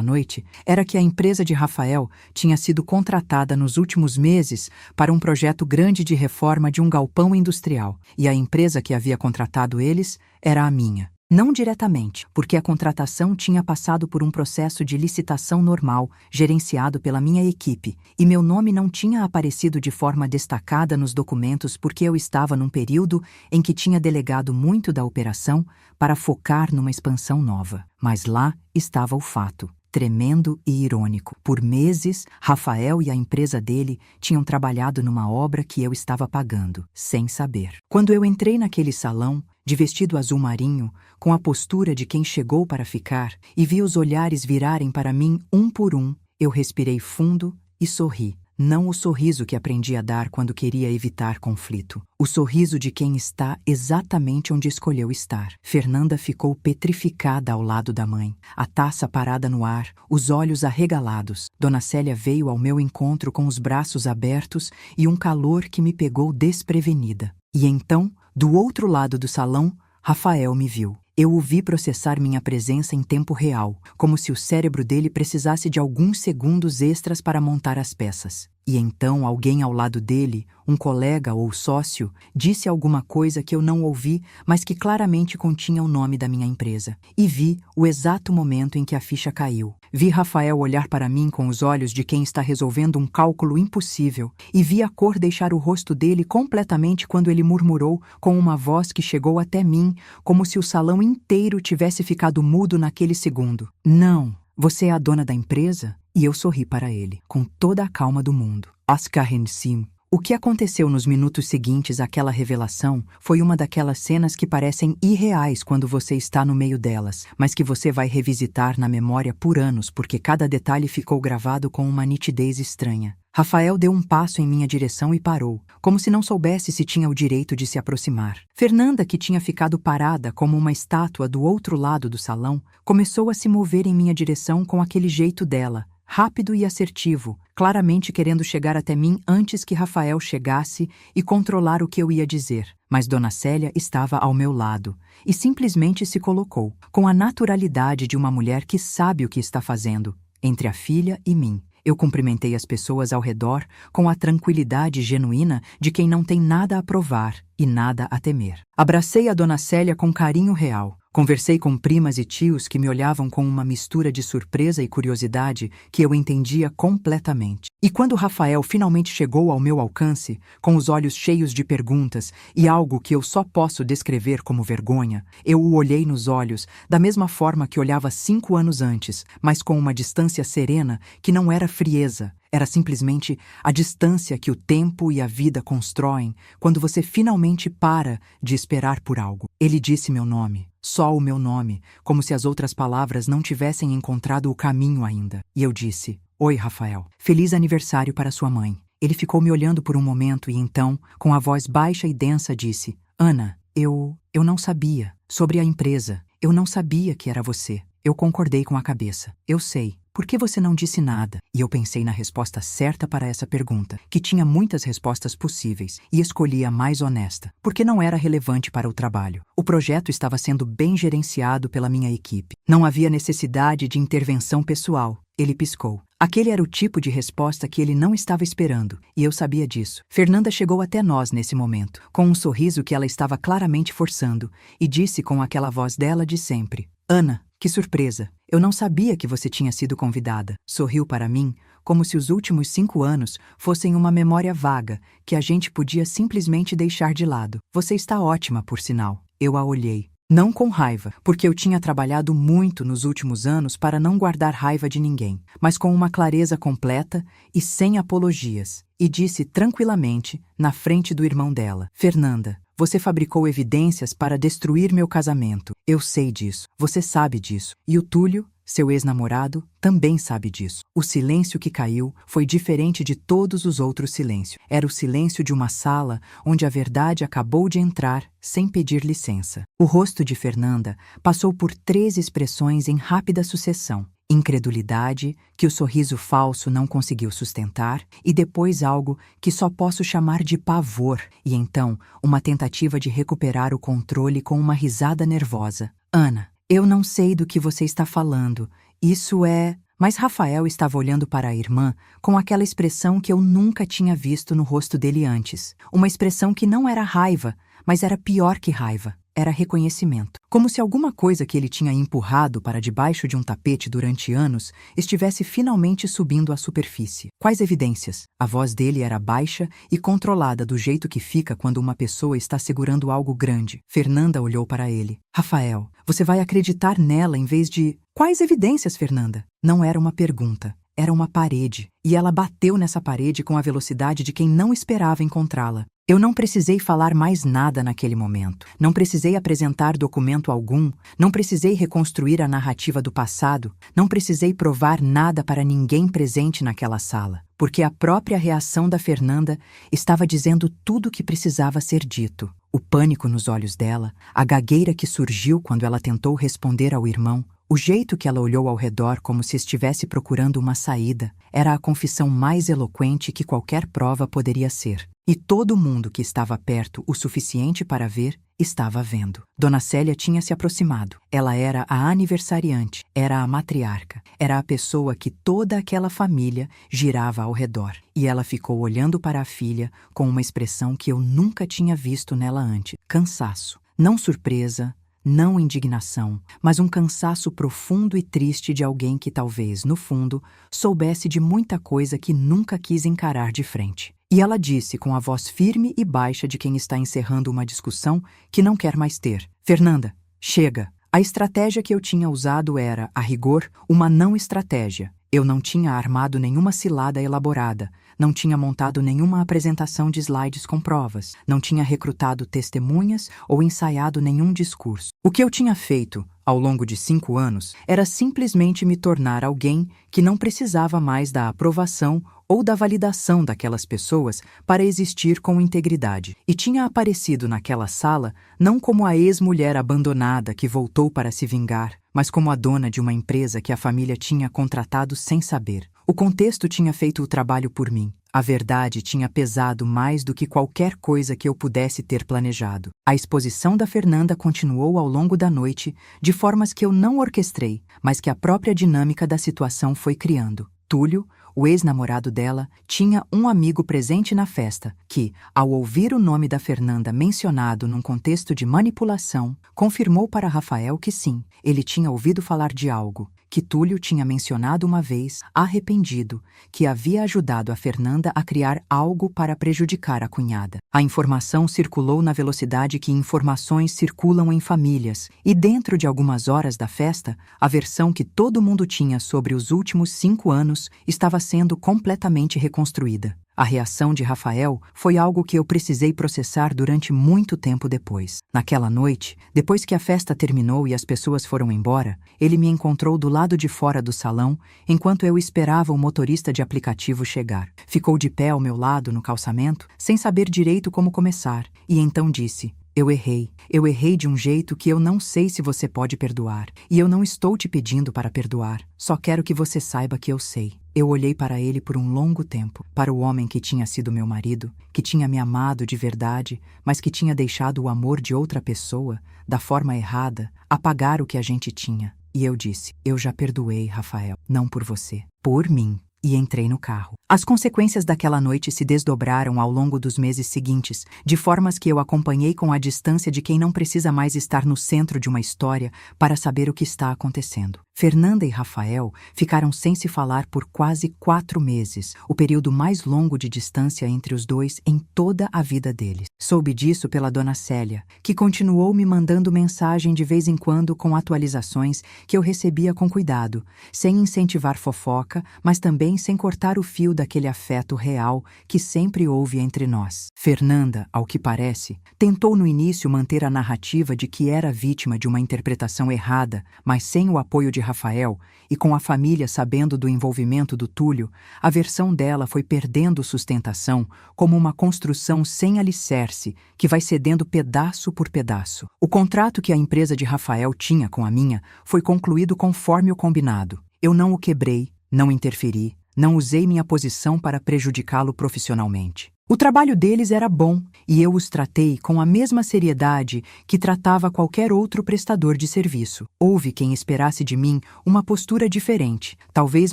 noite, era que a empresa de Rafael tinha sido contratada nos últimos meses para um projeto grande de reforma de um galpão industrial, e a empresa que havia contratado eles era a minha. Não diretamente, porque a contratação tinha passado por um processo de licitação normal, gerenciado pela minha equipe, e meu nome não tinha aparecido de forma destacada nos documentos porque eu estava num período em que tinha delegado muito da operação para focar numa expansão nova. Mas lá estava o fato. Tremendo e irônico. Por meses, Rafael e a empresa dele tinham trabalhado numa obra que eu estava pagando, sem saber. Quando eu entrei naquele salão, de vestido azul marinho, com a postura de quem chegou para ficar, e vi os olhares virarem para mim um por um, eu respirei fundo e sorri. Não o sorriso que aprendi a dar quando queria evitar conflito. O sorriso de quem está exatamente onde escolheu estar. Fernanda ficou petrificada ao lado da mãe, a taça parada no ar, os olhos arregalados. Dona Célia veio ao meu encontro com os braços abertos e um calor que me pegou desprevenida. E então, do outro lado do salão, Rafael me viu. Eu o vi processar minha presença em tempo real, como se o cérebro dele precisasse de alguns segundos extras para montar as peças. E então alguém ao lado dele, um colega ou sócio, disse alguma coisa que eu não ouvi, mas que claramente continha o nome da minha empresa. E vi o exato momento em que a ficha caiu. Vi Rafael olhar para mim com os olhos de quem está resolvendo um cálculo impossível, e vi a cor deixar o rosto dele completamente quando ele murmurou com uma voz que chegou até mim, como se o salão inteiro tivesse ficado mudo naquele segundo. "Não, você é a dona da empresa?" E eu sorri para ele, com toda a calma do mundo. Oscar Hensim. O que aconteceu nos minutos seguintes àquela revelação foi uma daquelas cenas que parecem irreais quando você está no meio delas, mas que você vai revisitar na memória por anos porque cada detalhe ficou gravado com uma nitidez estranha. Rafael deu um passo em minha direção e parou, como se não soubesse se tinha o direito de se aproximar. Fernanda, que tinha ficado parada como uma estátua do outro lado do salão, começou a se mover em minha direção com aquele jeito dela, rápido e assertivo, claramente querendo chegar até mim antes que Rafael chegasse e controlar o que eu ia dizer. Mas Dona Célia estava ao meu lado e simplesmente se colocou, com a naturalidade de uma mulher que sabe o que está fazendo, entre a filha e mim. Eu cumprimentei as pessoas ao redor com a tranquilidade genuína de quem não tem nada a provar e nada a temer. Abracei a Dona Célia com carinho real. Conversei com primas e tios que me olhavam com uma mistura de surpresa e curiosidade que eu entendia completamente. E quando Rafael finalmente chegou ao meu alcance, com os olhos cheios de perguntas e algo que eu só posso descrever como vergonha, eu o olhei nos olhos da mesma forma que olhava 5 anos antes, mas com uma distância serena que não era frieza. Era simplesmente a distância que o tempo e a vida constroem quando você finalmente para de esperar por algo. Ele disse meu nome, só o meu nome, como se as outras palavras não tivessem encontrado o caminho ainda. E eu disse: "Oi, Rafael. Feliz aniversário para sua mãe." Ele ficou me olhando por um momento e então, com a voz baixa e densa, disse: "Ana, eu não sabia. Sobre a empresa. Eu não sabia que era você." Eu concordei com a cabeça. "Eu sei. por que você não disse nada? E eu pensei na resposta certa para essa pergunta, que tinha muitas respostas possíveis, e escolhi a mais honesta, porque não era relevante para o trabalho. O projeto estava sendo bem gerenciado pela minha equipe. Não havia necessidade de intervenção pessoal. Ele piscou. Aquele era o tipo de resposta que ele não estava esperando, e eu sabia disso. Fernanda chegou até nós nesse momento, com um sorriso que ela estava claramente forçando, e disse com aquela voz dela de sempre: Ana, que surpresa! Eu não sabia que você tinha sido convidada. Sorriu para mim, como se os últimos 5 anos fossem uma memória vaga, que a gente podia simplesmente deixar de lado. Você está ótima, por sinal. Eu a olhei. Não com raiva, porque eu tinha trabalhado muito nos últimos anos para não guardar raiva de ninguém, mas com uma clareza completa e sem apologias. E disse tranquilamente, na frente do irmão dela: Fernanda, você fabricou evidências para destruir meu casamento. Eu sei disso, você sabe disso. E o Túlio, seu ex-namorado, também sabe disso. O silêncio que caiu foi diferente de todos os outros silêncios. Era o silêncio de uma sala onde a verdade acabou de entrar sem pedir licença. O rosto de Fernanda passou por 3 expressões em rápida sucessão. Incredulidade, que o sorriso falso não conseguiu sustentar, e depois algo que só posso chamar de pavor, e então uma tentativa de recuperar o controle com uma risada nervosa. Ana, eu não sei do que você está falando. Isso é... Mas Rafael estava olhando para a irmã com aquela expressão que eu nunca tinha visto no rosto dele antes. Uma expressão que não era raiva, mas era pior que raiva. Era reconhecimento. Como se alguma coisa que ele tinha empurrado para debaixo de um tapete durante anos estivesse finalmente subindo à superfície. Quais evidências? A voz dele era baixa e controlada do jeito que fica quando uma pessoa está segurando algo grande. Fernanda olhou para ele. Rafael, você vai acreditar nela em vez de... Quais evidências, Fernanda? Não era uma pergunta. Era uma parede. E ela bateu nessa parede com a velocidade de quem não esperava encontrá-la. Eu não precisei falar mais nada naquele momento. Não precisei apresentar documento algum. Não precisei reconstruir a narrativa do passado. Não precisei provar nada para ninguém presente naquela sala. Porque a própria reação da Fernanda estava dizendo tudo o que precisava ser dito. O pânico nos olhos dela, a gagueira que surgiu quando ela tentou responder ao irmão, o jeito que ela olhou ao redor como se estivesse procurando uma saída, era a confissão mais eloquente que qualquer prova poderia ser. E todo mundo que estava perto o suficiente para ver, estava vendo. Dona Célia tinha se aproximado. Ela era a aniversariante, era a matriarca, era a pessoa que toda aquela família girava ao redor. E ela ficou olhando para a filha com uma expressão que eu nunca tinha visto nela antes. Cansaço. Não surpresa, não indignação, mas um cansaço profundo e triste de alguém que talvez, no fundo, soubesse de muita coisa que nunca quis encarar de frente. E ela disse com a voz firme e baixa de quem está encerrando uma discussão que não quer mais ter: Fernanda, chega. A estratégia que eu tinha usado era, a rigor, uma não estratégia. Eu não tinha armado nenhuma cilada elaborada, não tinha montado nenhuma apresentação de slides com provas, não tinha recrutado testemunhas ou ensaiado nenhum discurso. O que eu tinha feito, ao longo de 5 anos, era simplesmente me tornar alguém que não precisava mais da aprovação ou da validação daquelas pessoas para existir com integridade. E tinha aparecido naquela sala não como a ex-mulher abandonada que voltou para se vingar, mas como a dona de uma empresa que a família tinha contratado sem saber. O contexto tinha feito o trabalho por mim. A verdade tinha pesado mais do que qualquer coisa que eu pudesse ter planejado. A exposição da Fernanda continuou ao longo da noite, de formas que eu não orquestrei, mas que a própria dinâmica da situação foi criando. Túlio, o ex-namorado dela, tinha um amigo presente na festa que, ao ouvir o nome da Fernanda mencionado num contexto de manipulação, confirmou para Rafael que sim, ele tinha ouvido falar de algo, que Túlio tinha mencionado uma vez, arrependido, que havia ajudado a Fernanda a criar algo para prejudicar a cunhada. A informação circulou na velocidade que informações circulam em famílias, e dentro de algumas horas da festa, a versão que todo mundo tinha sobre os últimos 5 anos estava sendo completamente reconstruída. A reação de Rafael foi algo que eu precisei processar durante muito tempo depois. Naquela noite, depois que a festa terminou e as pessoas foram embora, ele me encontrou do lado de fora do salão enquanto eu esperava o motorista de aplicativo chegar. Ficou de pé ao meu lado no calçamento, sem saber direito como começar, e então disse: Eu errei. Eu errei de um jeito que eu não sei se você pode perdoar. E eu não estou te pedindo para perdoar. Só quero que você saiba que eu sei. Eu olhei para ele por um longo tempo, para o homem que tinha sido meu marido, que tinha me amado de verdade, mas que tinha deixado o amor de outra pessoa, da forma errada, apagar o que a gente tinha. E eu disse: eu já perdoei, Rafael, não por você, por mim. E entrei no carro. As consequências daquela noite se desdobraram ao longo dos meses seguintes, de formas que eu acompanhei com a distância de quem não precisa mais estar no centro de uma história para saber o que está acontecendo. Fernanda e Rafael ficaram sem se falar por quase 4 meses, o período mais longo de distância entre os dois em toda a vida deles. Soube disso pela dona Célia, que continuou me mandando mensagem de vez em quando com atualizações que eu recebia com cuidado, sem incentivar fofoca, mas também sem cortar o fio daquele afeto real que sempre houve entre nós. Fernanda, ao que parece, tentou no início manter a narrativa de que era vítima de uma interpretação errada, mas sem o apoio de Rafael e com a família sabendo do envolvimento do Túlio, a versão dela foi perdendo sustentação como uma construção sem alicerce que vai cedendo pedaço por pedaço. O contrato que a empresa de Rafael tinha com a minha foi concluído conforme o combinado. Eu não o quebrei, não interferi, não usei minha posição para prejudicá-lo profissionalmente. O trabalho deles era bom e eu os tratei com a mesma seriedade que tratava qualquer outro prestador de serviço. Houve quem esperasse de mim uma postura diferente, talvez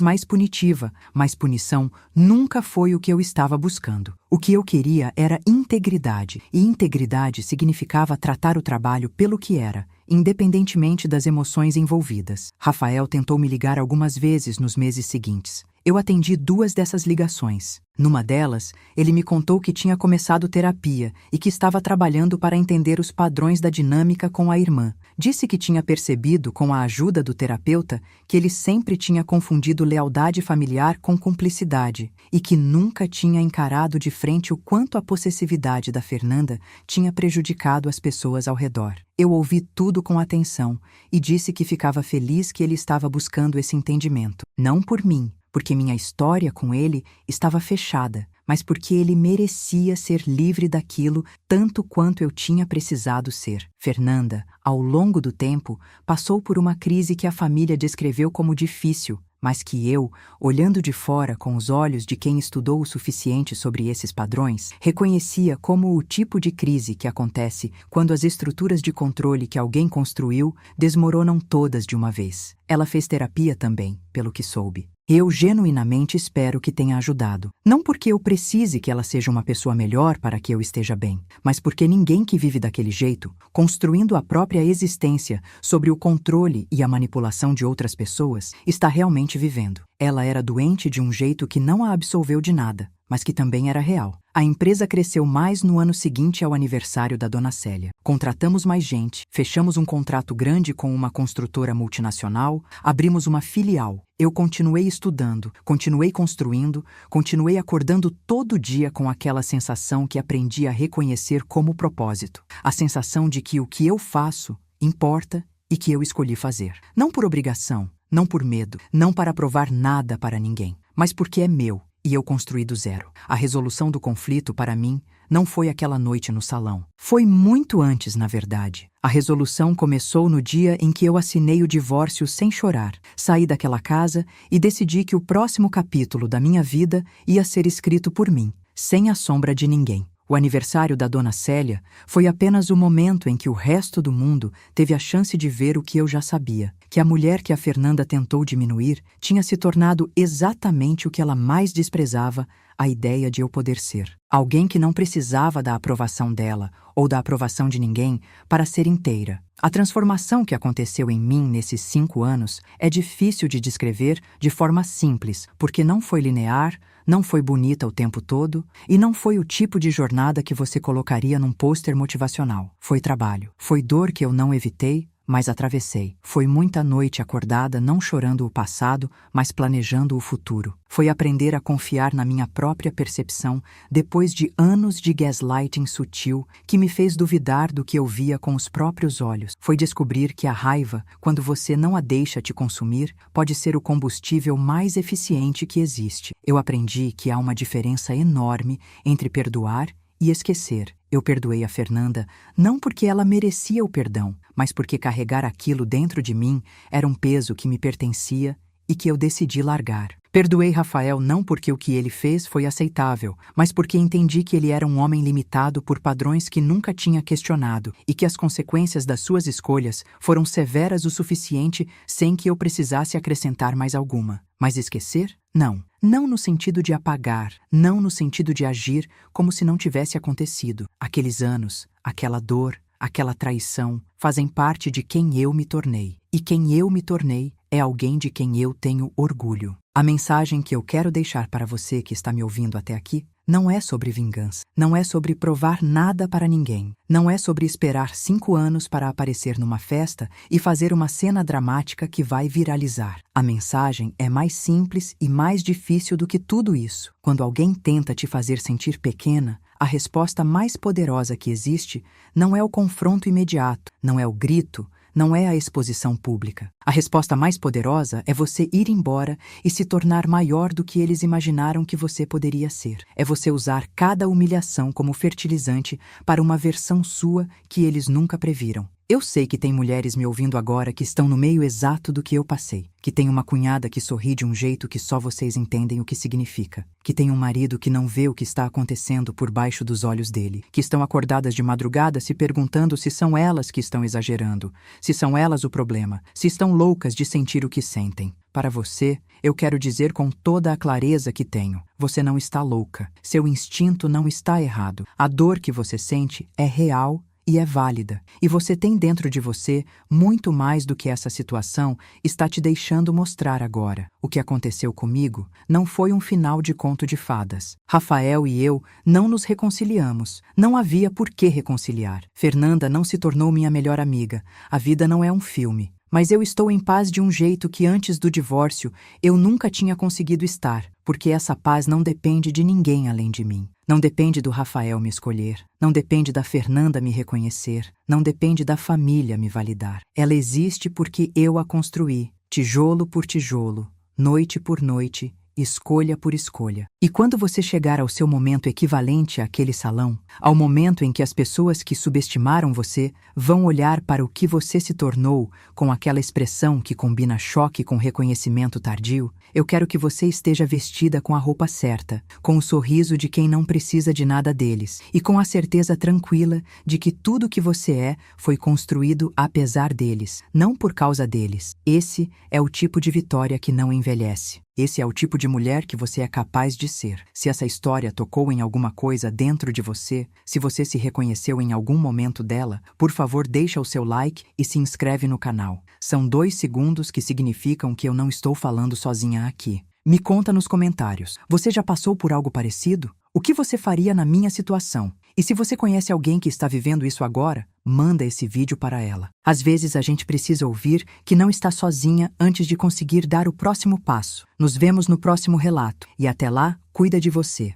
mais punitiva, mas punição nunca foi o que eu estava buscando. O que eu queria era integridade, e integridade significava tratar o trabalho pelo que era, independentemente das emoções envolvidas. Rafael tentou me ligar algumas vezes nos meses seguintes. Eu atendi 2 dessas ligações. Numa delas, ele me contou que tinha começado terapia e que estava trabalhando para entender os padrões da dinâmica com a irmã. Disse que tinha percebido, com a ajuda do terapeuta, que ele sempre tinha confundido lealdade familiar com cumplicidade e que nunca tinha encarado de frente o quanto a possessividade da Fernanda tinha prejudicado as pessoas ao redor. Eu ouvi tudo com atenção e disse que ficava feliz que ele estava buscando esse entendimento. Não por mim, porque minha história com ele estava fechada, mas porque ele merecia ser livre daquilo tanto quanto eu tinha precisado ser. Fernanda, ao longo do tempo, passou por uma crise que a família descreveu como difícil, mas que eu, olhando de fora com os olhos de quem estudou o suficiente sobre esses padrões, reconhecia como o tipo de crise que acontece quando as estruturas de controle que alguém construiu desmoronam todas de uma vez. Ela fez terapia também, pelo que soube. Eu genuinamente espero que tenha ajudado. Não porque eu precise que ela seja uma pessoa melhor para que eu esteja bem, mas porque ninguém que vive daquele jeito, construindo a própria existência sobre o controle e a manipulação de outras pessoas, está realmente vivendo. Ela era doente de um jeito que não a absolveu de nada, mas que também era real. A empresa cresceu mais no ano seguinte ao aniversário da dona Célia. Contratamos mais gente, fechamos um contrato grande com uma construtora multinacional, abrimos uma filial. Eu continuei estudando, continuei construindo, continuei acordando todo dia com aquela sensação que aprendi a reconhecer como propósito. A sensação de que o que eu faço importa e que eu escolhi fazer. Não por obrigação, não por medo, não para provar nada para ninguém, mas porque é meu. E eu construí do zero. A resolução do conflito, para mim, não foi aquela noite no salão. Foi muito antes, na verdade. A resolução começou no dia em que eu assinei o divórcio sem chorar. Saí daquela casa e decidi que o próximo capítulo da minha vida ia ser escrito por mim, sem a sombra de ninguém. O aniversário da dona Célia foi apenas o momento em que o resto do mundo teve a chance de ver o que eu já sabia, que a mulher que a Fernanda tentou diminuir tinha se tornado exatamente o que ela mais desprezava, a ideia de eu poder ser. Alguém que não precisava da aprovação dela ou da aprovação de ninguém para ser inteira. A transformação que aconteceu em mim nesses 5 anos é difícil de descrever de forma simples, porque não foi linear, não foi bonita o tempo todo e não foi o tipo de jornada que você colocaria num pôster motivacional. Foi trabalho. Foi dor que eu não evitei, mas atravessei. Foi muita noite acordada não chorando o passado, mas planejando o futuro. Foi aprender a confiar na minha própria percepção depois de anos de gaslighting sutil que me fez duvidar do que eu via com os próprios olhos. Foi descobrir que a raiva, quando você não a deixa te consumir, pode ser o combustível mais eficiente que existe. Eu aprendi que há uma diferença enorme entre perdoar e esquecer, Eu perdoei a Fernanda não porque ela merecia o perdão, mas porque carregar aquilo dentro de mim era um peso que me pertencia e que eu decidi largar. Perdoei Rafael não porque o que ele fez foi aceitável, mas porque entendi que ele era um homem limitado por padrões que nunca tinha questionado e que as consequências das suas escolhas foram severas o suficiente sem que eu precisasse acrescentar mais alguma. Mas esquecer? Não. Não no sentido de apagar, não no sentido de agir como se não tivesse acontecido. Aqueles anos, aquela dor, aquela traição fazem parte de quem eu me tornei. E quem eu me tornei é alguém de quem eu tenho orgulho. A mensagem que eu quero deixar para você que está me ouvindo até aqui não é sobre vingança, não é sobre provar nada para ninguém, não é sobre esperar 5 anos para aparecer numa festa e fazer uma cena dramática que vai viralizar. A mensagem é mais simples e mais difícil do que tudo isso. Quando alguém tenta te fazer sentir pequena, a resposta mais poderosa que existe não é o confronto imediato, não é o grito, não é a exposição pública. A resposta mais poderosa é você ir embora e se tornar maior do que eles imaginaram que você poderia ser. É você usar cada humilhação como fertilizante para uma versão sua que eles nunca previram. Eu sei que tem mulheres me ouvindo agora que estão no meio exato do que eu passei. Que tem uma cunhada que sorri de um jeito que só vocês entendem o que significa. Que tem um marido que não vê o que está acontecendo por baixo dos olhos dele. Que estão acordadas de madrugada se perguntando se são elas que estão exagerando. Se são elas o problema. Se estão loucas de sentir o que sentem. Para você, eu quero dizer com toda a clareza que tenho. Você não está louca. Seu instinto não está errado. A dor que você sente é real e é válida. E você tem dentro de você muito mais do que essa situação está te deixando mostrar agora. O que aconteceu comigo não foi um final de conto de fadas. Rafael e eu não nos reconciliamos. Não havia por que reconciliar. Fernanda não se tornou minha melhor amiga. A vida não é um filme. Mas eu estou em paz de um jeito que antes do divórcio eu nunca tinha conseguido estar, porque essa paz não depende de ninguém além de mim. Não depende do Rafael me escolher, não depende da Fernanda me reconhecer, não depende da família me validar. Ela existe porque eu a construí, tijolo por tijolo, noite por noite, escolha por escolha. E quando você chegar ao seu momento equivalente àquele salão, ao momento em que as pessoas que subestimaram você vão olhar para o que você se tornou com aquela expressão que combina choque com reconhecimento tardio, eu quero que você esteja vestida com a roupa certa, com o sorriso de quem não precisa de nada deles e com a certeza tranquila de que tudo que você é foi construído apesar deles, não por causa deles. Esse é o tipo de vitória que não envelhece. Esse é o tipo de mulher que você é capaz de ser. Se essa história tocou em alguma coisa dentro de você, se você se reconheceu em algum momento dela, por favor deixa o seu like e se inscreve no canal. São 2 segundos que significam que eu não estou falando sozinha aqui. Me conta nos comentários. Você já passou por algo parecido? O que você faria na minha situação? E se você conhece alguém que está vivendo isso agora, manda esse vídeo para ela. Às vezes a gente precisa ouvir que não está sozinha antes de conseguir dar o próximo passo. Nos vemos no próximo relato. E até lá, cuida de você.